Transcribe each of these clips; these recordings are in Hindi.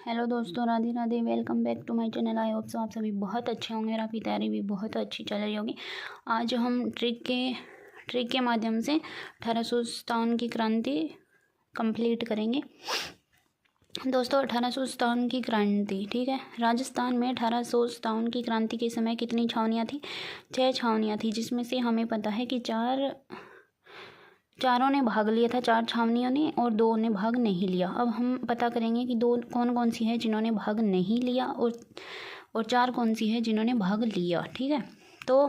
हेलो दोस्तों, Radhe Radhe. Welcome back to my channel. I hope so आप सभी बहुत अच्छे होंगे और आपकी तैयारी भी बहुत अच्छी चल रही होगी। आज हम ट्रिक के माध्यम से 1857 की क्रांति कंप्लीट करेंगे। दोस्तों, 1857 की क्रांति, ठीक है। राजस्थान में 1857 की क्रांति के समय कितनी छावनियाँ थी? 6 छावनियाँ थी, जिसमें से हमें पता है कि चारों ने भाग लिया था, 4 छावनियों ने, और 2 ने भाग नहीं लिया। अब हम पता करेंगे कि 2 कौन कौन सी है जिन्होंने भाग नहीं लिया और 4 कौन सी है जिन्होंने भाग लिया, ठीक है। तो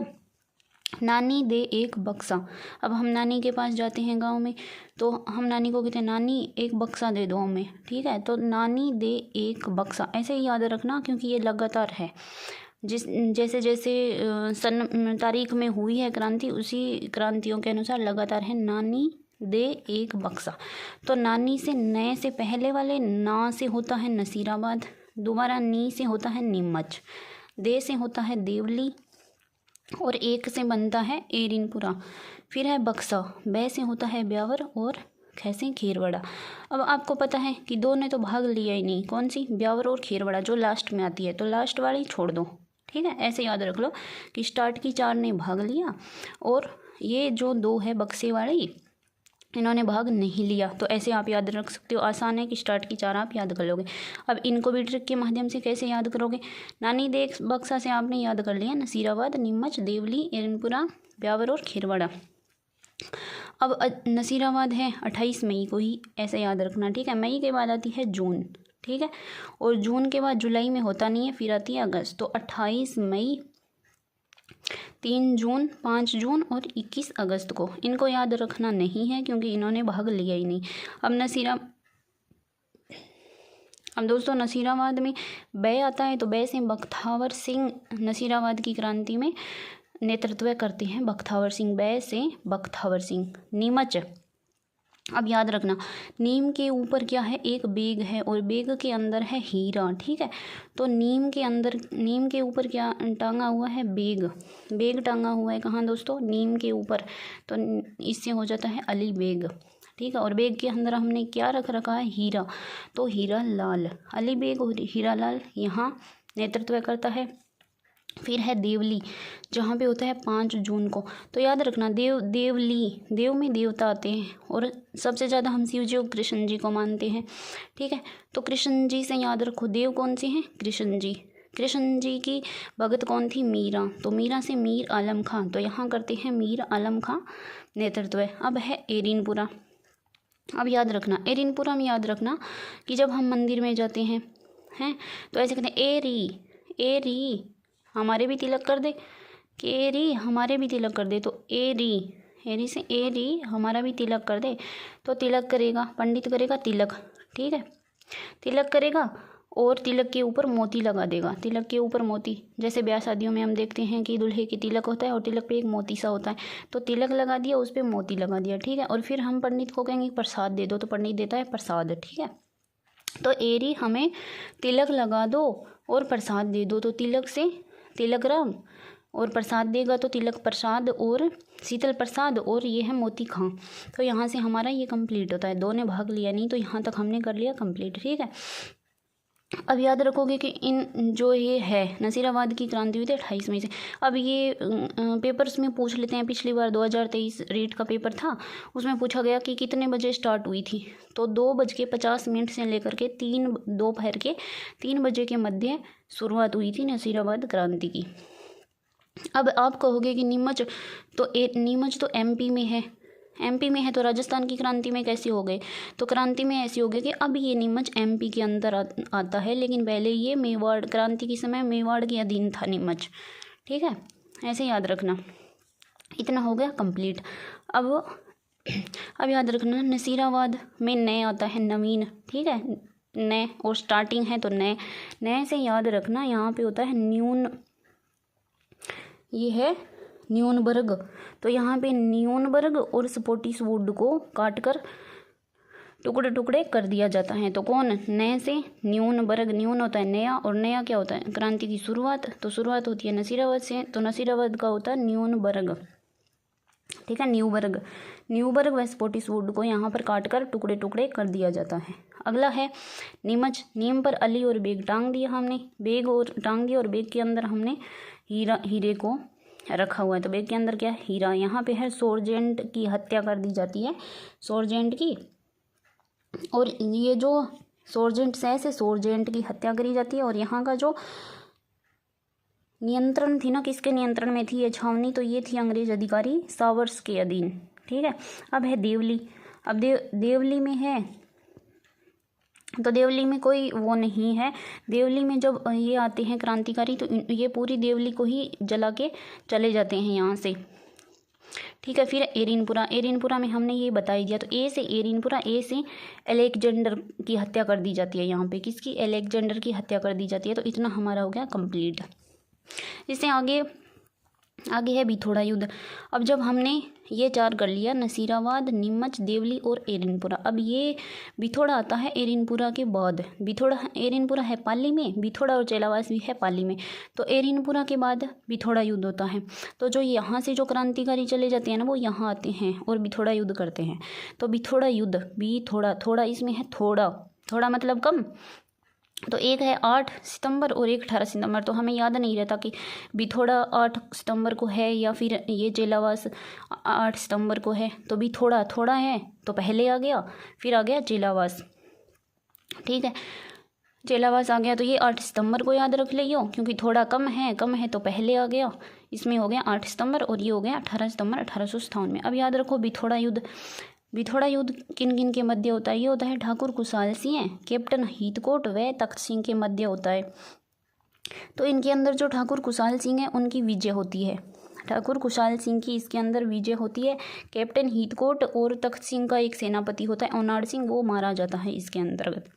नानी दे एक बक्सा। अब हम नानी के पास जाते हैं गांव में, तो हम नानी को कहते हैं, नानी एक बक्सा दे दो हमें, ठीक है। तो नानी दे एक बक्सा, ऐसे ही याद रखना, क्योंकि ये लगातार है। जैसे जैसे सन तारीख में हुई है क्रांति, उसी क्रांतियों के अनुसार लगातार है। नानी दे एक बक्सा। तो नानी से नए से पहले वाले ना से होता है नसीराबाद, दोबारा नी से होता है नीमच, दे से होता है देवली, और एक से बनता है एरिनपुरा। फिर है बक्सा, बै से होता है ब्यावर, और ख से खीरवड़ा। अब आपको पता है कि 2 ने तो भाग लिया ही नहीं। कौन सी? ब्यावर और खीरवड़ा, जो लास्ट में आती है, तो लास्ट वाली छोड़ दो, ठीक है। ऐसे याद रख लो कि स्टार्ट की 4 ने भाग लिया, और ये जो 2 है बक्से वाली, इन्होंने भाग नहीं लिया। तो ऐसे आप याद रख सकते हो। आसान है कि स्टार्ट की 4 आप याद कर लोगे। अब इनको भी ट्रिक के माध्यम से कैसे याद करोगे? नानी दे बक्सा से आपने याद कर लिया नसीराबाद, नीमच, देवली, एरनपुरा, ब्यावर और खीरवड़ा। अब नसीराबाद है 28 मई को ही, ऐसे याद रखना, ठीक है। मई के बाद आती है जून, ठीक है, और जून के बाद जुलाई में होता नहीं है, फिर आती है अगस्त। तो 28 मई, 3 जून, 5 जून और 21 अगस्त को, इनको याद रखना नहीं है क्योंकि इन्होंने भाग लिया ही नहीं। अब दोस्तों, नसीराबाद में बै आता है, तो बै से बख्तावर सिंह नसीराबाद की क्रांति में नेतृत्व करते हैं। बख्तावर सिंह, बै से बख्तावर सिंह। नीमच, अब याद रखना, नीम के ऊपर क्या है? एक बेग है, और बेग के अंदर है हीरा, ठीक है। तो नीम के ऊपर क्या टांगा हुआ है? बेग। बेग टांगा हुआ है कहाँ दोस्तों? नीम के ऊपर। तो इससे हो जाता है अली बेग, ठीक है। और बेग के अंदर हमने क्या रख रखा है? हीरा। तो हीरा लाल, अली बेग और हीरा लाल यहाँ नेतृत्व करता है। फिर है देवली, जहाँ पे होता है 5 जून को। तो याद रखना, देवली, देव में देवता आते हैं, और सबसे ज़्यादा हम शिव जी और कृष्ण जी को मानते हैं, ठीक है। तो कृष्ण जी से याद रखो, देव कौन से हैं? कृष्ण जी। कृष्ण जी की भगत कौन थी? मीरा। तो मीरा से मीर आलम खां, तो यहाँ करते हैं मीर आलम खां नेतृत्व। अब है एरिनपुरा। अब याद रखना, एरिनपुरा में याद रखना कि जब हम मंदिर में जाते हैं तो ऐसे कहते हैं, एरी हमारे भी तिलक कर दे, कि एरी हमारे भी तिलक कर दे। तो एरी से एरी हमारा भी तिलक कर दे। तो तिलक करेगा, पंडित करेगा तिलक, ठीक है। तिलक करेगा और तिलक के ऊपर मोती लगा देगा। तिलक के ऊपर मोती, जैसे ब्याह शादियों में हम देखते हैं कि दूल्हे की तिलक होता है और तिलक पे एक मोती सा होता है, तो तिलक लगा दिया, उस पर मोती लगा दिया, ठीक है। और फिर हम पंडित को कहेंगे प्रसाद दे दो, तो पंडित देता है प्रसाद, ठीक है। तो एरी हमें तिलक लगा दो और प्रसाद दे दो। तो तिलक से तिलक राम, और प्रसाद देगा तो तिलक प्रसाद और शीतल प्रसाद, और ये है मोती खां। तो यहाँ से हमारा ये कंप्लीट होता है। 2 ने भाग लिया नहीं, तो यहाँ तक हमने कर लिया कंप्लीट, ठीक है। अब याद रखोगे कि इन जो ये है नसीराबाद की क्रांति हुई थी 28 मई से। अब ये पेपर्स में पूछ लेते हैं। पिछली बार 2023 रीट का पेपर था, उसमें पूछा गया कि कितने बजे स्टार्ट हुई थी। तो 2:50 से लेकर के दोपहर के 3 बजे के मध्य शुरुआत हुई थी नसीराबाद क्रांति की। अब आप कहोगे कि नीमच तो एमपी में है। एमपी में है तो राजस्थान की क्रांति में कैसे हो गए? तो क्रांति में ऐसे हो गए कि अब ये नीमच एमपी के अंदर आता है, लेकिन पहले ये मेवाड़, क्रांति के समय मेवाड़ के अधीन था नीमच, ठीक है। ऐसे याद रखना। इतना हो गया कंप्लीट। अब याद रखना, नसीराबाद में नए आता है नवीन, ठीक है। नए और स्टार्टिंग है, तो नए से याद रखना, यहाँ पे होता है न्यून, ये है न्यूनबर्ग। तो यहाँ पे न्यूनबर्ग और स्पोटिसवुड को काटकर टुकड़े टुकड़े कर दिया जाता है। तो कौन? नए से न्यूनबर्ग। न्यून होता है नया, और नया क्या होता है? क्रांति की शुरुआत। तो शुरुआत होती है नसीराबाद से, तो नसीराबाद का होता है न्यूनबर्ग। ठीक है। न्यूबर्ग व स्पोटिसवुड को यहाँ पर काट कर टुकड़े टुकड़े कर दिया जाता है। अगला है नीमच। नीम पर अली और बेग टांग दिया हमने, बेग और टांग दिया और बेग के अंदर हमने हीरे को रखा हुआ है। तो बेग के अंदर क्या है? हीरा। यहाँ पे है सोरजेंट की हत्या कर दी जाती है, सोरजेंट की। और ये जो सोरजेंट से सोरजेंट की हत्या करी जाती है। और यहाँ का जो नियंत्रण थी ना, किसके नियंत्रण में थी ये छावनी? तो ये थी अंग्रेज अधिकारी सावर्स के अधीन। ठीक है। अब है देवली। अब देवली में है, तो देवली में कोई वो नहीं है। देवली में जब ये आते हैं क्रांतिकारी तो ये पूरी देवली को ही जला के चले जाते हैं यहाँ से। ठीक है। फिर एरिनपुरा में हमने ये बता ही दिया। तो ए से एरिनपुरा, ए से अलेक्जेंडर की हत्या कर दी जाती है। यहाँ पे किसकी? अलेक्जेंडर की हत्या कर दी जाती है। तो इतना हमारा हो गया कंप्लीट। इससे आगे है बिथोड़ा युद्ध। अब जब हमने ये 4 कर लिया, नसीराबाद, नीमच, देवली और एरिनपुरा। अब ये बिथोड़ा आता है एरिनपुरा के बाद। एरिनपुरा है पाली में, बिथोड़ा और चेलावास भी है पाली में। तो एरिनपुरा के बाद बिथोड़ा युद्ध होता है। तो जो यहाँ से जो क्रांतिकारी चले जाते हैं ना, वो यहाँ आते हैं और बिथोड़ा युद्ध करते हैं। तो बिथोड़ा युद्ध, थोड़ा इसमें है थोड़ा मतलब कम। तो एक है 8 सितंबर और एक 18 सितंबर। तो हमें याद नहीं रहता कि बिथोड़ा 8 सितंबर को है या फिर ये चेलावास 8 सितंबर को है। तो बिथोड़ा है तो पहले आ गया, फिर आ गया चेलावास। ठीक है। चेलावास आ गया तो ये 8 सितंबर को याद रख लियो, क्योंकि थोड़ा कम है तो पहले आ गया। इसमें हो गया 8 सितंबर और ये हो गया 18 सितंबर 1857 में। अब याद रखो बिथोड़ा युद्ध किन किन के मध्य होता है? ये होता है ठाकुर कुशाल सिंह, कैप्टन हीथकोट व तख्त सिंह के मध्य होता है। तो इनके अंदर जो ठाकुर कुशाल सिंह है उनकी विजय होती है। ठाकुर कुशाल सिंह की इसके अंदर विजय होती है। कैप्टन हीथकोट और तख्त सिंह का एक सेनापति होता है ओनाड सिंह, वो मारा जाता है इसके अंतर्गत।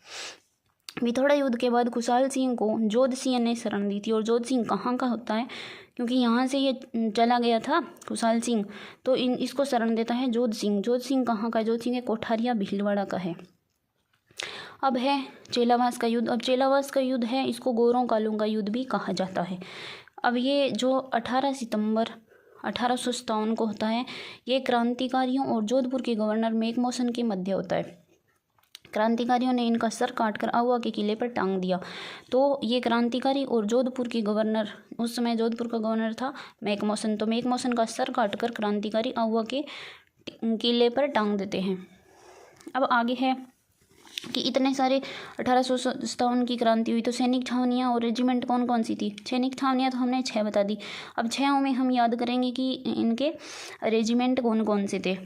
बिथोड़ा युद्ध के बाद कुशाल सिंह को जोध सिंह ने शरण दी थी। और जोध सिंह कहाँ का होता है? क्योंकि यहाँ से ये चला गया था कुशाल सिंह, तो इसको शरण देता है जोध सिंह कहाँ का? जोध सिंह कोठारिया भीलवाड़ा का है। अब है चेलावास का युद्ध। अब चेलावास का युद्ध है, इसको गोरों कालों का युद्ध भी कहा जाता है। अब ये जो 18 सितंबर 1857 को होता है, ये क्रांतिकारियों और जोधपुर के गवर्नर मेकमोहन के मध्य होता है। क्रांतिकारियों ने इनका सर काटकर आहुआ के किले पर टांग दिया। तो ये क्रांतिकारी और जोधपुर के गवर्नर, उस समय जोधपुर का गवर्नर था मेकमोहन, तो मेकमोहन का सर काटकर क्रांतिकारी आहुआ के किले पर टांग देते हैं। अब आगे है कि इतने सारे 1857 की क्रांति हुई, तो सैनिक छावनियाँ और रेजिमेंट कौन कौन सी थी? सैनिक छावनियाँ तो हमने 6 बता दी। अब 6 में हम याद करेंगे कि इनके रेजिमेंट कौन कौन से थे।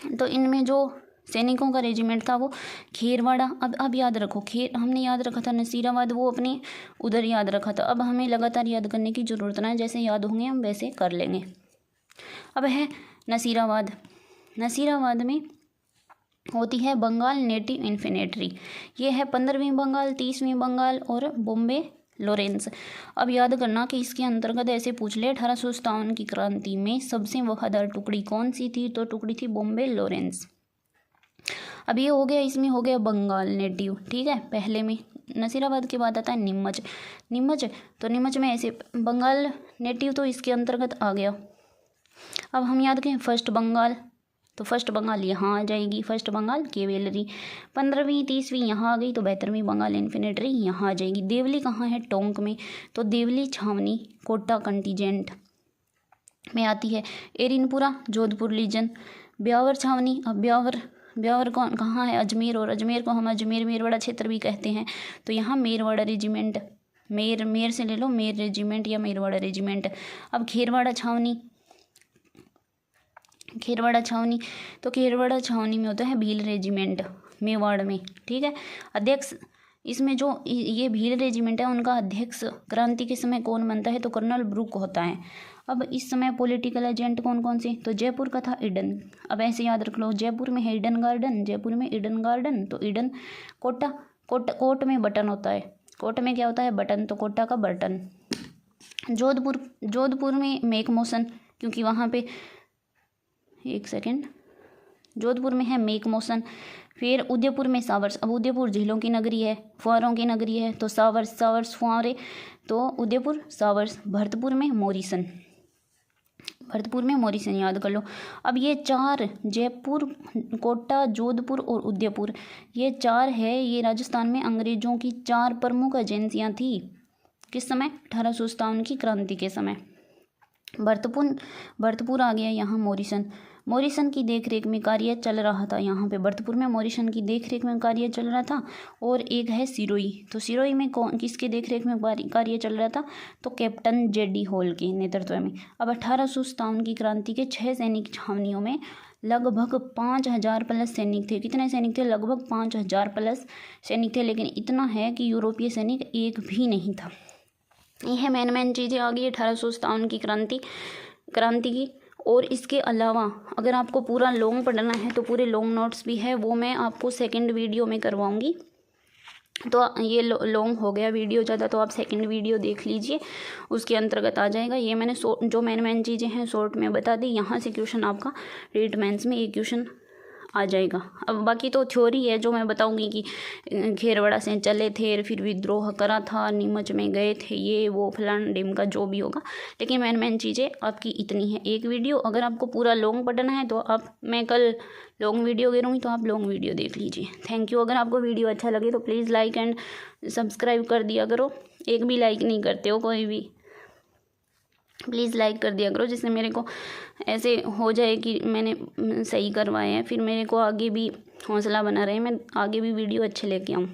तो इनमें जो सैनिकों का रेजिमेंट था वो खेरवाड़ा। अब याद रखो, हमने याद रखा था नसीराबाद, वो अपने उधर याद रखा था। अब हमें लगातार याद करने की ज़रूरत ना है, जैसे याद होंगे हम वैसे कर लेंगे। अब है नसीराबाद में होती है बंगाल नेटिव इन्फेंट्री। ये है 15वीं बंगाल, 30वीं बंगाल और बॉम्बे लॉरेंस। अब याद करना कि इसके अंतर्गत ऐसे पूछ ले 1857 की क्रांति में सबसे वफादार टुकड़ी कौन सी थी? तो टुकड़ी थी बॉम्बे लॉरेंस। अब ये हो गया, इसमें हो गया बंगाल नेटिव। ठीक है। पहले में नसीराबाद के बाद आता है नीमच। तो नीमच में ऐसे बंगाल नेटिव तो इसके अंतर्गत आ गया। अब हम याद करें फर्स्ट बंगाल, तो फर्स्ट बंगाल यहाँ आ जाएगी, फर्स्ट बंगाल केवेलरी। 15वीं 30वीं यहाँ आ गई, तो 72वीं बंगाल इन्फेंट्री यहाँ आ जाएगी। देवली कहाँ है? टोंक में। तो देवली छावनी कोटा कंटीजेंट में आती है। एरिनपुरा जोधपुर लीजन। ब्यावर छावनी। अब ब्यावर कौन कहाँ है? अजमेर। और अजमेर को हम अजमेर मेरवाड़ा क्षेत्र भी कहते हैं। तो यहाँ मेरवाड़ा रेजिमेंट, मेर से ले लो, मेर रेजिमेंट या मेरवाड़ा रेजिमेंट। अब खेरवाड़ा छावनी, तो खेरवाड़ा छावनी में होता है भील रेजिमेंट मेवाड़ में। ठीक है। अध्यक्ष इसमें जो ये भील रेजिमेंट है उनका अध्यक्ष क्रांति के समय कौन बनता है? तो कर्नल ब्रुक होता है। अब इस समय पॉलिटिकल एजेंट कौन कौन से? तो जयपुर का था ईडन। अब ऐसे याद रख लो, जयपुर में है ईडन गार्डन, तो ईडन। कोट में बटन होता है। कोट में क्या होता है? बटन, तो कोटा का बटन। जोधपुर में मेकमोहन, क्योंकि वहाँ पे जोधपुर में है मेकमोहन। फिर उदयपुर में सावर्स। अब उदयपुर झीलों की नगरी है, फुहारों की नगरी है, तो सावर्स फुहारे, तो उदयपुर सावर्स। भरतपुर में मोरिसन। भरतपुर में मॉरिसन याद कर लो। अब ये 4 जयपुर, कोटा, जोधपुर और उदयपुर, ये 4 है, ये राजस्थान में अंग्रेजों की 4 प्रमुख एजेंसियां थी। किस समय? 1857 की क्रांति के समय। भरतपुर आ गया यहाँ मॉरिसन की देखरेख में कार्य चल रहा था। यहाँ पे भरतपुर में मॉरिसन की देखरेख में कार्य चल रहा था। और एक है सिरोही, तो सिरोही में किसके देखरेख में कार्य चल रहा था? तो कैप्टन जेडी हॉल के नेतृत्व में। अब 1857 की क्रांति के 6 सैनिक छावनियों में लगभग 5000 प्लस सैनिक थे। कितने सैनिक थे? लगभग 5000 प्लस सैनिक थे। लेकिन इतना है कि यूरोपीय सैनिक एक भी नहीं था। यह मेन चीज़ें आ गई 1857 की क्रांति की। और इसके अलावा अगर आपको पूरा लॉन्ग पढ़ना है तो पूरे लॉन्ग नोट्स भी है, वो मैं आपको सेकंड वीडियो में करवाऊंगी। तो ये लॉन्ग हो गया वीडियो ज़्यादा, तो आप सेकंड वीडियो देख लीजिए, उसके अंतर्गत आ जाएगा। ये मैंने जो मेन चीज़ें हैं शॉर्ट में बता दी। यहाँ से क्वेश्चन आपका रीट मेंस में एक क्वेश्चन आ जाएगा। अब बाकी तो थ्योरी है जो मैं बताऊंगी कि खेरवाड़ा से चले थे, फिर विद्रोह करा था, नीमच में गए थे, ये वो फलान डिम का जो भी होगा। लेकिन मेन चीज़ें आपकी इतनी है। एक वीडियो अगर आपको पूरा लॉन्ग पढ़ना है तो मैं कल लॉन्ग वीडियो करूँगी, तो आप लॉन्ग वीडियो देख लीजिए। Thank you. अगर आपको वीडियो अच्छा लगे तो प्लीज़ लाइक एंड सब्सक्राइब कर दिया करो। एक भी लाइक नहीं करते हो कोई भी, प्लीज़ लाइक कर दिया करो, जिससे मेरे को ऐसे हो जाए कि मैंने सही करवाए हैं, फिर मेरे को आगे भी हौसला बना रहे, मैं आगे भी वीडियो अच्छे लेके आऊँ।